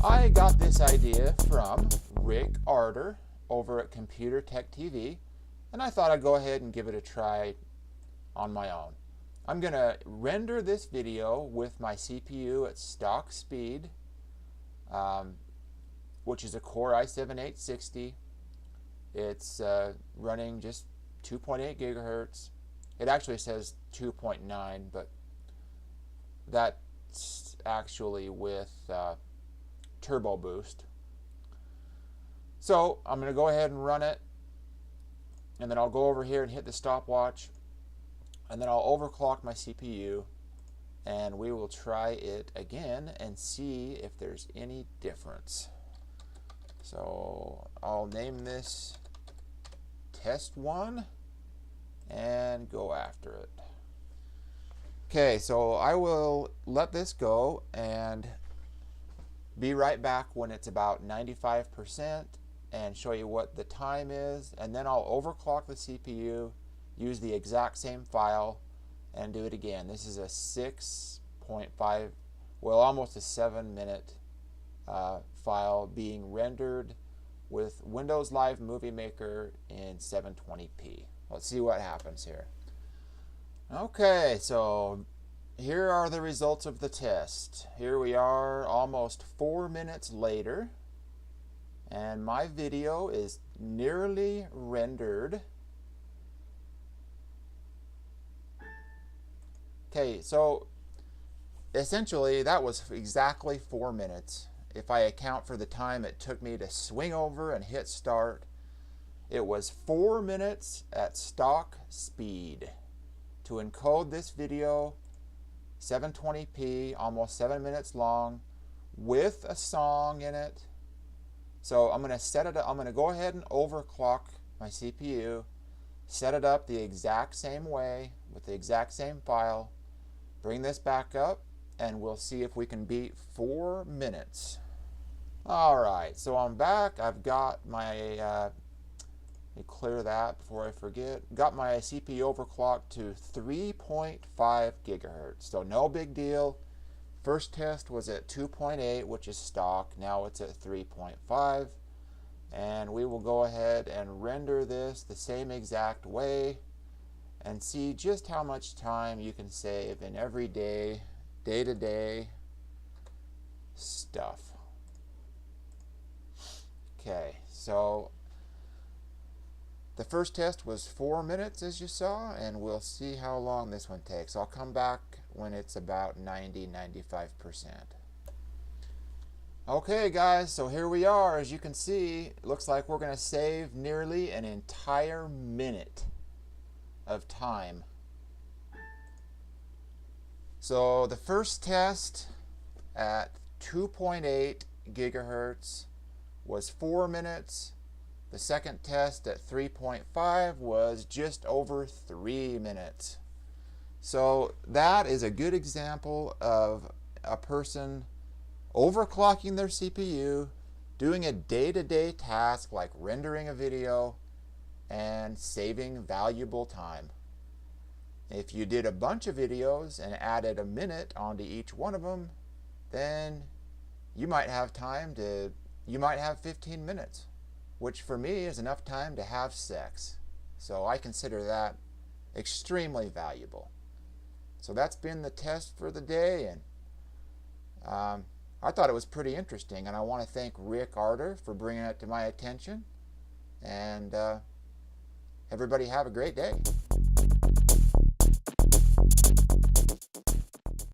I got this idea from Rick Arter over at Computer Tech TV, and I thought I'd go ahead and give it a try on my own. I'm going to render this video with my CPU at stock speed, which is a Core i7-860. It's running just 2.8 gigahertz. It actually says 2.9, but that's actually with turbo boost. So I'm going to go ahead and run it, and then I'll go over here and hit the stopwatch, and then I'll overclock my CPU, and we will try it again and see if there's any difference. So I'll name this test 1 and go after it. Okay, so I will let this go and be right back when it's about 95% and show you what the time is, and then I'll overclock the CPU, use the exact same file, and do it again. This is a 6.5, well, almost a 7-minute file being rendered with Windows Live Movie Maker in 720p. Let's see what happens here. Okay, so here are the results of the test. Here we are almost 4 minutes later, and my video is nearly rendered. Okay, so essentially that was exactly 4 minutes. If I account for the time it took me to swing over and hit start, it was 4 minutes at stock speed to encode this video, 720p, almost 7 minutes long, with a song in it. So I'm going to set it up. I'm going to go ahead and overclock my CPU, set it up the exact same way with the exact same file, bring this back up, and we'll see if we can beat 4 minutes. Alright, so I'm back. I've got my, let me clear that before I forget. Got my CPU overclocked to 3.5 gigahertz. So no big deal. First test was at 2.8, which is stock. Now it's at 3.5. And we will go ahead and render this the same exact way and see just how much time you can save in everyday, day-to-day stuff. Okay, so the first test was 4 minutes, as you saw, and we'll see how long this one takes. I'll come back when it's about 90–95%. Okay, guys, so here we are. As you can see, it looks like we're going to save nearly an entire minute of time. So the first test at 2.8 gigahertz was 4 minutes. The second test at 3.5 was just over 3 minutes. So that is a good example of a person overclocking their CPU, doing a day-to-day task like rendering a video, and saving valuable time. If you did a bunch of videos and added a minute onto each one of them, then you might have 15 minutes, which for me is enough time to have sex. So I consider that extremely valuable. So that's been the test for the day, and I thought it was pretty interesting, and I want to thank Rick Arter for bringing it to my attention. And everybody have a great day.